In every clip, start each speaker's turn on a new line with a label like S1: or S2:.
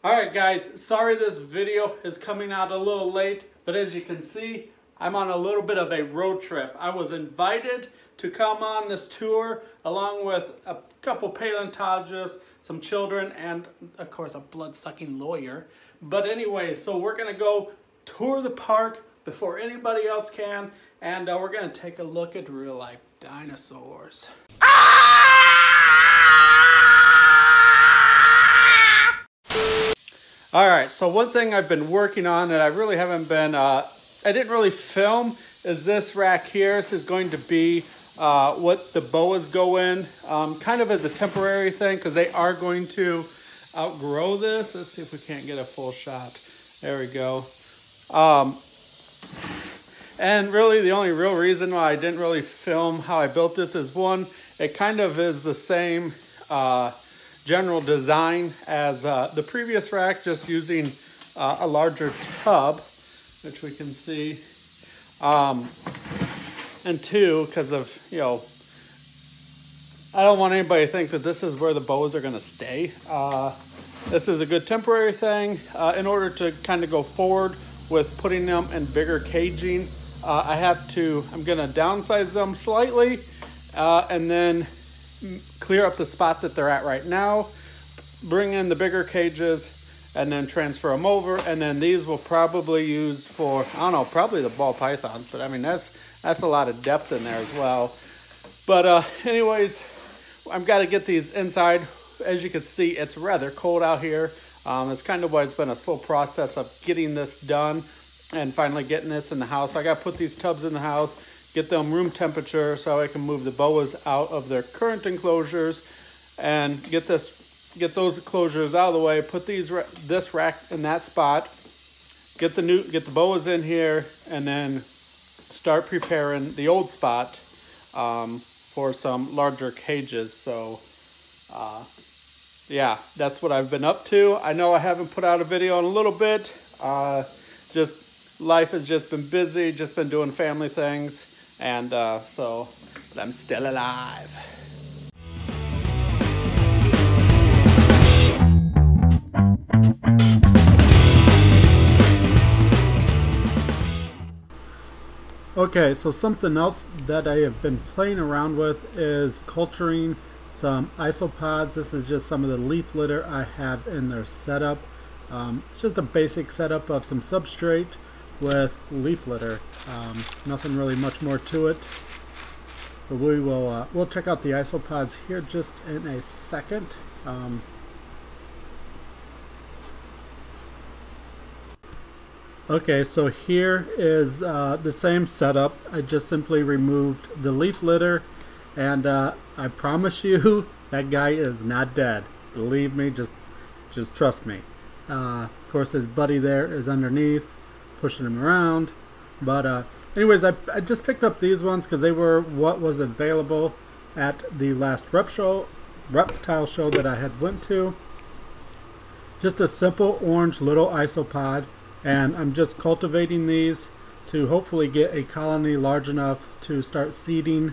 S1: Alright guys, sorry this video is coming out a little late, but as you can see, I'm on a little bit of a road trip. I was invited to come on this tour along with a couple paleontologists, some children, and of course a blood-sucking lawyer. But anyway, so we're going to go tour the park before anybody else can, and we're going to take a look at real-life dinosaurs. Alright, so one thing I've been working on that I really haven't been, I didn't really film, is this rack here. This is going to be what the boas go in, kind of as a temporary thing, because they are going to outgrow this. Let's see if we can't get a full shot. There we go. And really the only real reason why I didn't really film how I built this is, one, it kind of is the same general design as the previous rack, just using a larger tub, which we can see. And two, because of, you know, I don't want anybody to think that this is where the boas are going to stay. This is a good temporary thing in order to kind of go forward with putting them in bigger caging. I'm going to downsize them slightly and then clear up the spot that they're at right now, bring in the bigger cages, and then transfer them over. And then these will probably use for, I don't know, probably the ball pythons, but I mean that's a lot of depth in there as well. But anyways, I've got to get these inside. As you can see, it's rather cold out here. It's kind of why it's been a slow process of getting this done and finally getting this in the house. I got to put these tubs in the house, get them room temperature so I can move the boas out of their current enclosures and get those enclosures out of the way, put this rack in that spot, get the boas in here, and then start preparing the old spot for some larger cages. So yeah, that's what I've been up to. I know I haven't put out a video in a little bit. Just life has just been busy, just been doing family things. And but I'm still alive. Okay, so something else that I have been playing around with is culturing some isopods. This is just some of the leaf litter I have in their setup. It's just a basic setup of some substrate with leaf litter. Nothing really much more to it, but we'll check out the isopods here just in a second. Okay, so here is the same setup. I just simply removed the leaf litter, and I promise you that guy is not dead. Believe me, just trust me. Of course his buddy there is underneath pushing him around, but anyways, I just picked up these ones because they were what was available at the last reptile show that I had went to. Just a simple orange little isopod, and I'm just cultivating these to hopefully get a colony large enough to start seeding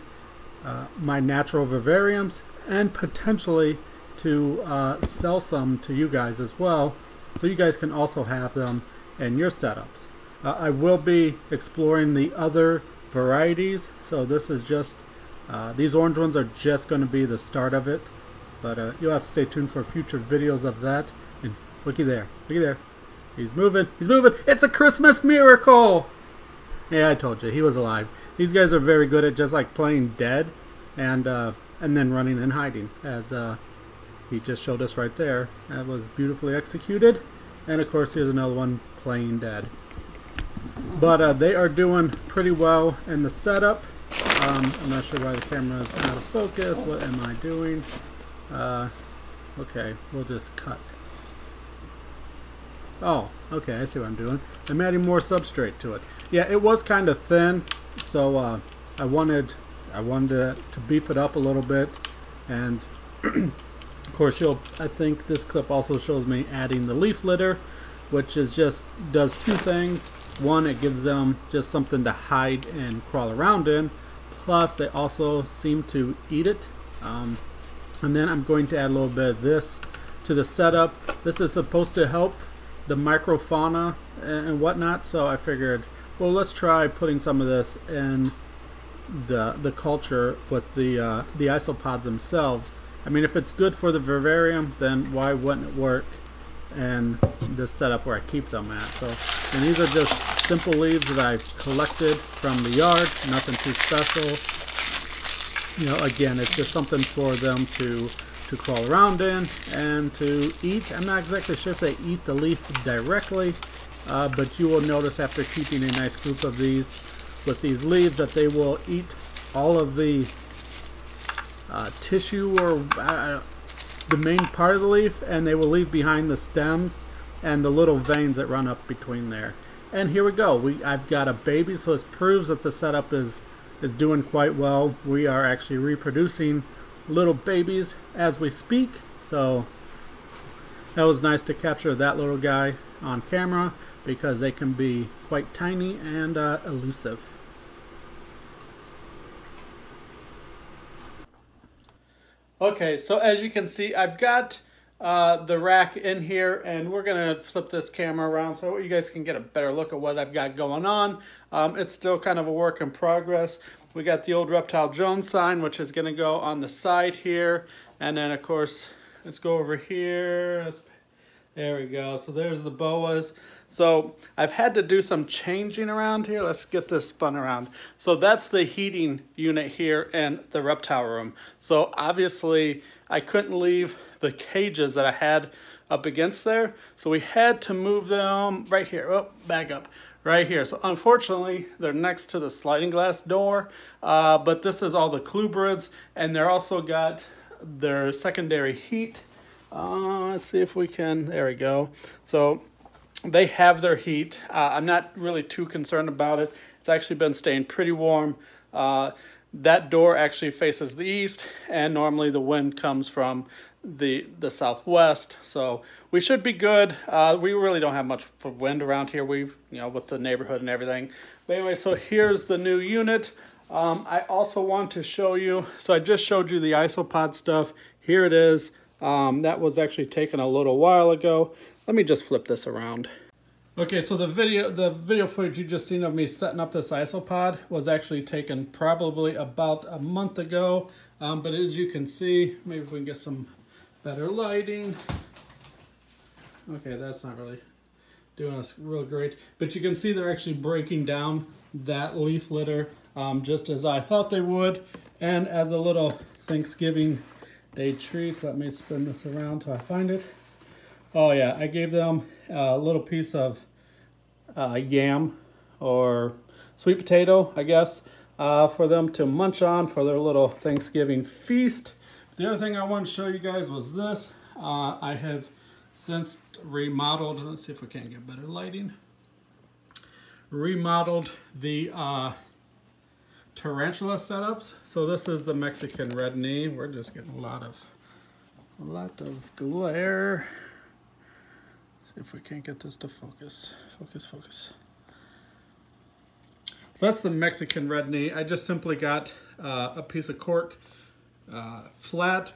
S1: my natural vivariums, and potentially to sell some to you guys as well, so you guys can also have them in your setups. I will be exploring the other varieties, so this is just these orange ones are just going to be the start of it, but you'll have to stay tuned for future videos of that. And looky there, he's moving, it's a Christmas miracle. Yeah, I told you, he was alive. These guys are very good at just like playing dead and then running and hiding, as he just showed us right there. That was beautifully executed. And of course here's another one playing dead. But they are doing pretty well in the setup. I'm not sure why the camera is out of focus. What am I doing? Okay, we'll just cut. Oh, okay, I see what I'm doing. I'm adding more substrate to it. Yeah, it was kind of thin, so I wanted to beef it up a little bit. And of course, I think this clip also shows me adding the leaf litter, which is just does two things. One, it gives them just something to hide and crawl around in. Plus, they also seem to eat it. And then I'm going to add a little bit of this to the setup. This is supposed to help the microfauna and whatnot, so I figured, well, let's try putting some of this in the culture with the isopods themselves. I mean, if it's good for the vivarium, then why wouldn't it work in this setup where I keep them at? So, and these are just simple leaves that I collected from the yard, nothing too special. You know, again, it's just something for them to crawl around in and to eat. I'm not exactly sure if they eat the leaf directly, but you will notice after keeping a nice group of these with these leaves that they will eat all of the tissue or the main part of the leaf, and they will leave behind the stems and the little veins that run up between there. And here we go. I've got a baby, so this proves that the setup is doing quite well. We are actually reproducing little babies as we speak, so that was nice to capture that little guy on camera because they can be quite tiny and elusive. Okay, so as you can see, I've got the rack in here, and we're gonna flip this camera around so you guys can get a better look at what I've got going on. It's still kind of a work in progress. We got the old Reptile Jones sign, which is gonna go on the side here, and then of course, let's go over here. There we go. So there's the boas. So I've had to do some changing around here. Let's get this spun around. So that's the heating unit here in the reptile room. So obviously I couldn't leave the cages that I had up against there. So we had to move them right here. Oh, back up. Right here. So unfortunately, they're next to the sliding glass door. But this is all the clubrids, and they're also got their secondary heat. Let's see if we can, there we go. So they have their heat. I'm not really too concerned about it. It's actually been staying pretty warm. That door actually faces the east, and normally the wind comes from the southwest, so we should be good. We really don't have much for wind around here. We've, you know, with the neighborhood and everything. But anyway, so here's the new unit. I also want to show you, so I just showed you the isopod stuff. Here it is. That was actually taken a little while ago. Let me just flip this around. Okay, so the video footage you just seen of me setting up this isopod was actually taken probably about a month ago. But as you can see, maybe if we can get some better lighting. Okay, that's not really doing us real great. But you can see they're actually breaking down that leaf litter just as I thought they would. And as a little Thanksgiving Day treat, let me spin this around till I find it. Oh yeah, I gave them a little piece of yam or sweet potato, I guess, for them to munch on for their little Thanksgiving feast. The other thing I want to show you guys was this. I have since remodeled, let's see if we can get better lighting, remodeled the tarantula setups. So this is the Mexican red knee. We're just getting a lot of glare. See if we can't get this to focus. Focus. So that's the Mexican red knee. I just simply got a piece of cork, flat.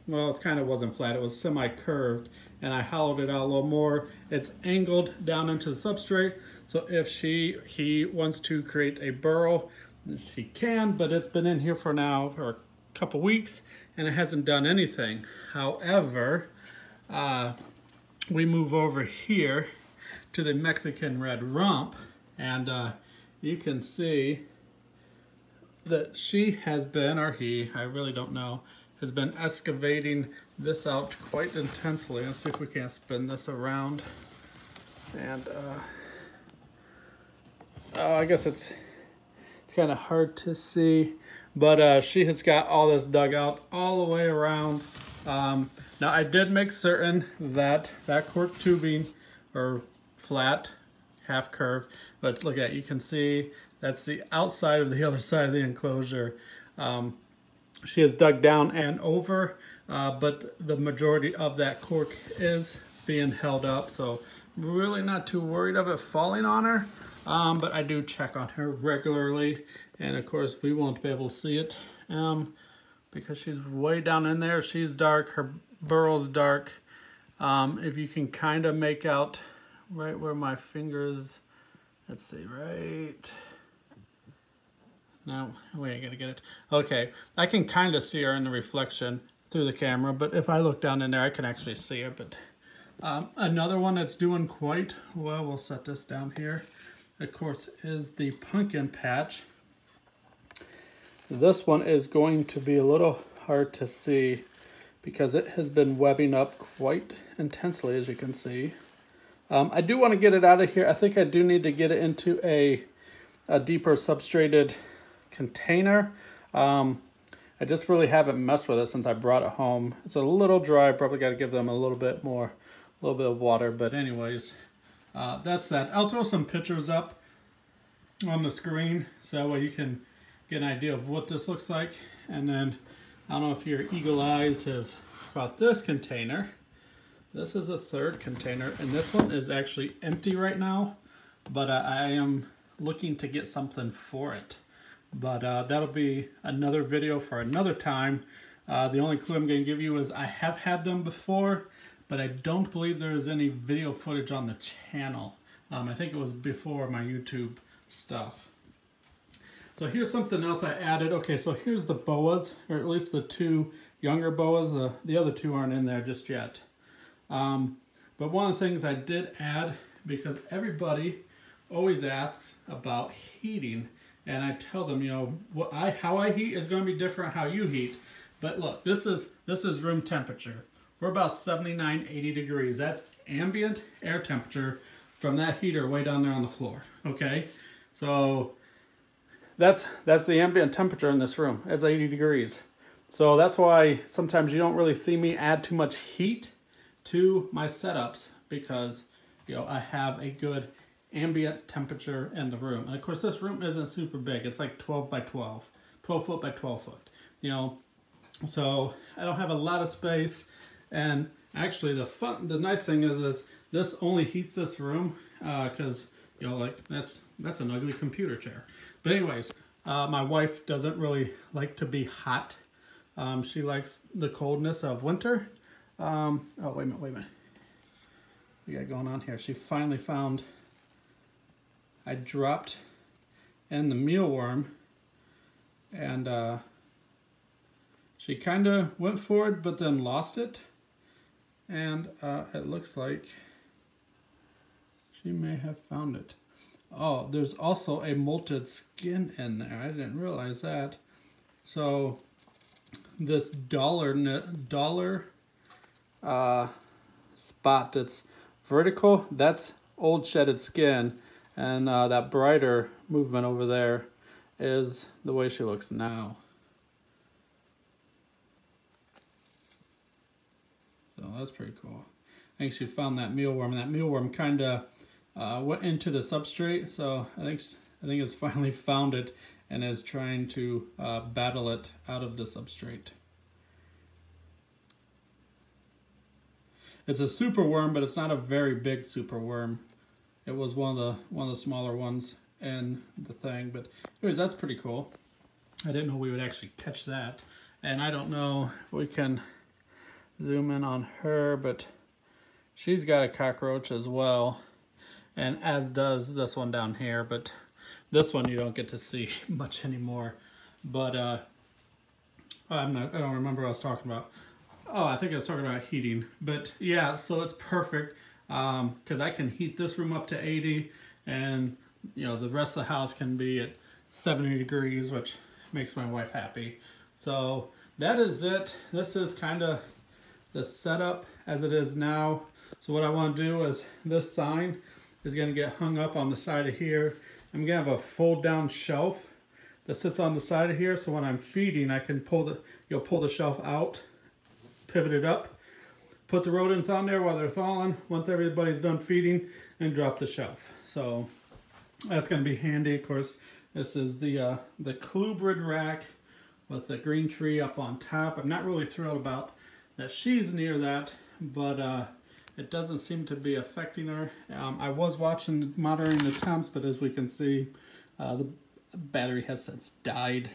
S1: Well, it kind of wasn't flat. It was semi-curved, and I hollowed it out a little more. It's angled down into the substrate. So if he wants to create a burrow, she can, but it's been in here for a couple weeks, and it hasn't done anything. However, we move over here to the Mexican red rump, and you can see that she has been, or he, I really don't know, has been excavating this out quite intensely. Let's see if we can spin this around. And I guess it's kind of hard to see, but she has got all this dug out all the way around. Now I did make certain that that cork tubing, or flat, half curve, but look at, you can see that's the outside of the other side of the enclosure. She has dug down and over, but the majority of that cork is being held up, so really not too worried of it falling on her. But I do check on her regularly, and of course we won't be able to see it because she's way down in there. She's dark, her burrow's dark, If you can kind of make out right where my fingers, let's see, right. No, wait, I gotta get it. Okay, I can kind of see her in the reflection through the camera, but if I look down in there, I can actually see it. But another one that's doing quite well, we'll set this down here, of course, is the pumpkin patch. This one is going to be a little hard to see because it has been webbing up quite intensely, as you can see. I do want to get it out of here. I think I do need to get it into a deeper substrated container. I just really haven't messed with it since I brought it home. It's a little dry. Probably got to give them a little bit of water. But anyways, that's that. I'll throw some pictures up on the screen so that way you can get an idea of what this looks like. And then I don't know if your eagle eyes have caught this container. This is a third container, and this one is actually empty right now, but I am looking to get something for it. But that'll be another video for another time. The only clue I'm going to give you is I have had them before, but I don't believe there is any video footage on the channel. I think it was before my YouTube stuff. So here's something else I added. Okay, so here's the boas, or at least the two younger boas. The other two aren't in there just yet. But one of the things I did add, because everybody always asks about heating, and I tell them, you know, how I heat is going to be different how you heat. But look, this is room temperature. We're about 79, 80 degrees. That's ambient air temperature from that heater way down there on the floor. Okay, so that's the ambient temperature in this room. It's 80 degrees. So that's why sometimes you don't really see me add too much heat to my setups, because you know I have a good ambient temperature in the room. And of course this room isn't super big. It's like 12 by 12 foot by 12 foot, you know, so I don't have a lot of space. And actually the nice thing is this only heats this room because you know, like that's an ugly computer chair. But anyways, my wife doesn't really like to be hot. She likes the coldness of winter. Oh, wait a minute. What we got going on here? She finally found, I dropped in the mealworm, and she kind of went for it, but then lost it. And it looks like she may have found it. Oh, there's also a molted skin in there. I didn't realize that. So this dollar spot that's vertical, that's old shedded skin, and that brighter movement over there is the way she looks now. So that's pretty cool. I think she found that mealworm, and that mealworm kind of went into the substrate, so I think it's finally found it and is trying to battle it out of the substrate. It's a super worm, but it's not a very big super worm. It was one of the smaller ones in the thing. But anyways, that's pretty cool. I didn't know we would actually catch that. And I don't know if we can zoom in on her, but she's got a cockroach as well, and as does this one down here. But this one you don't get to see much anymore. But I don't remember what I was talking about. Oh, I think I was talking about heating. But yeah, so it's perfect because I can heat this room up to 80, and you know the rest of the house can be at 70 degrees, which makes my wife happy. So that is it. This is kind of the setup as it is now. So what I want to do is this sign is going to get hung up on the side of here. I'm going to have a fold down shelf that sits on the side of here, so when I'm feeding I can pull the shelf out, pivot it up, put the rodents on there while they're thawing once everybody's done feeding, and drop the shelf. So that's going to be handy. Of course, this is the colubrid rack with the green tree up on top. I'm not really thrilled about that she's near that, but it doesn't seem to be affecting her. I was monitoring the temps, but as we can see, the battery has since died.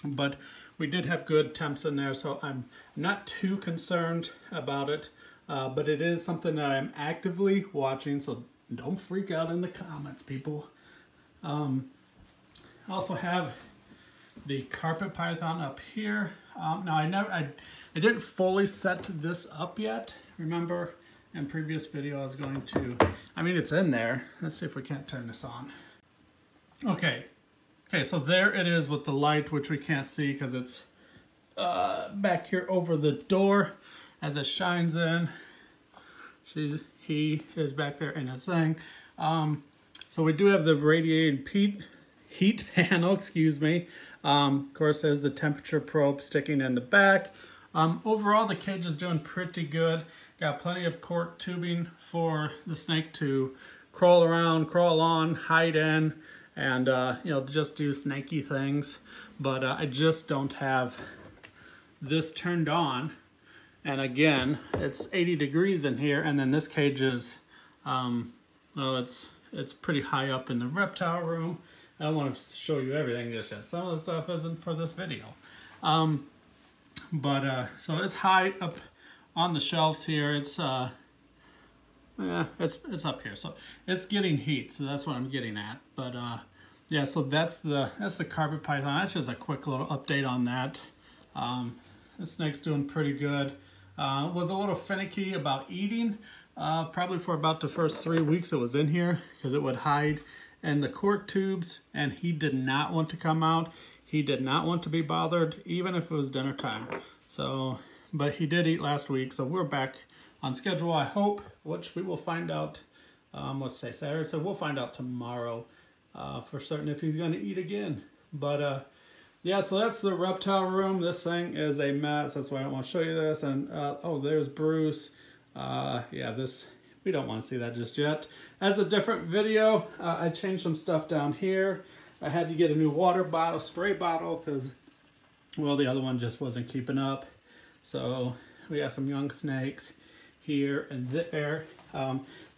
S1: But we did have good temps in there, so I'm not too concerned about it. but it is something that I'm actively watching, so don't freak out in the comments, people. I also have the carpet python up here. Now I didn't fully set this up yet. Remember in previous video I was going to, I mean it's in there. Let's see if we can't turn this on. Okay, so there it is with the light, which we can't see because it's back here over the door as it shines in. He is back there in his thing. So we do have the radiated heat panel, excuse me. Of course, there's the temperature probe sticking in the back. Overall, the cage is doing pretty good. Got plenty of cork tubing for the snake to crawl around, crawl on, hide in, and you know, just do snaky things. But I just don't have this turned on. And again, it's 80 degrees in here, and then this cage is, well, it's pretty high up in the reptile room. I don't want to show you everything just yet. Some of the stuff isn't for this video. So it's high up on the shelves here. It's yeah, it's up here. So it's getting heat, so that's what I'm getting at. But yeah, so that's the carpet python. That's just a quick little update on that. The snake's doing pretty good. Was a little finicky about eating, probably for about the first 3 weeks it was in here, because it would hide in the cork tubes, and he did not want to come out. He did not want to be bothered, even if it was dinner time. So, but he did eat last week, so we're back on schedule, I hope, which we will find out, let's say Saturday, so we'll find out tomorrow for certain if he's going to eat again. But yeah, so that's the reptile room. This thing is a mess. That's why I don't want to show you this. And oh, there's Bruce. Yeah, this, we don't want to see that just yet. That's a different video. I changed some stuff down here. I had to get a new water bottle, spray bottle, because, well, the other one just wasn't keeping up. So we got some young snakes here and there.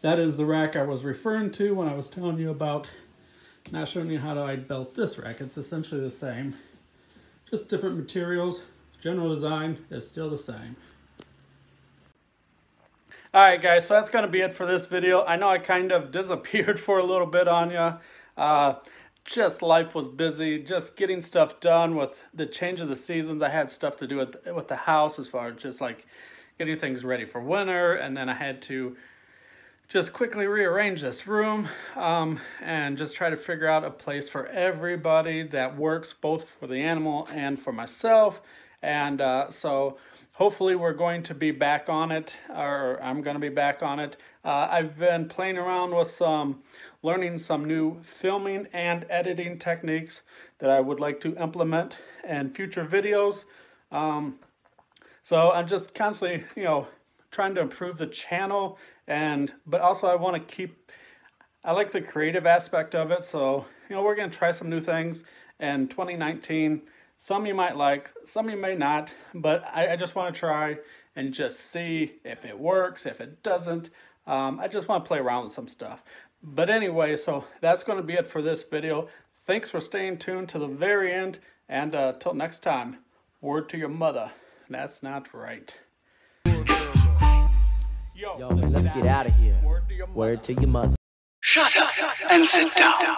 S1: That is the rack I was referring to when I was telling you about not showing you how I built this rack. It's essentially the same. Just different materials. General design is still the same. Alright guys, so that's going to be it for this video. I know I kind of disappeared for a little bit on you. Just life was busy, just getting stuff done with the change of the seasons. I had stuff to do with the house as far as just like getting things ready for winter, and then I had to just quickly rearrange this room and just try to figure out a place for everybody that works both for the animal and for myself. And so hopefully we're going to be back on it, or I'm going to be back on it. I've been playing around with learning some new filming and editing techniques that I would like to implement in future videos. So I'm just constantly, you know, trying to improve the channel, but also I want to I like the creative aspect of it. So, you know, we're going to try some new things in 2019. Some you might like, some you may not, but I just want to try and just see if it works, if it doesn't. I just want to play around with some stuff. But anyway, so that's going to be it for this video. Thanks for staying tuned to the very end, and till next time, word to your mother. That's not right.
S2: Yo, let's get out of here. Word to your mother.
S3: Shut up and sit down.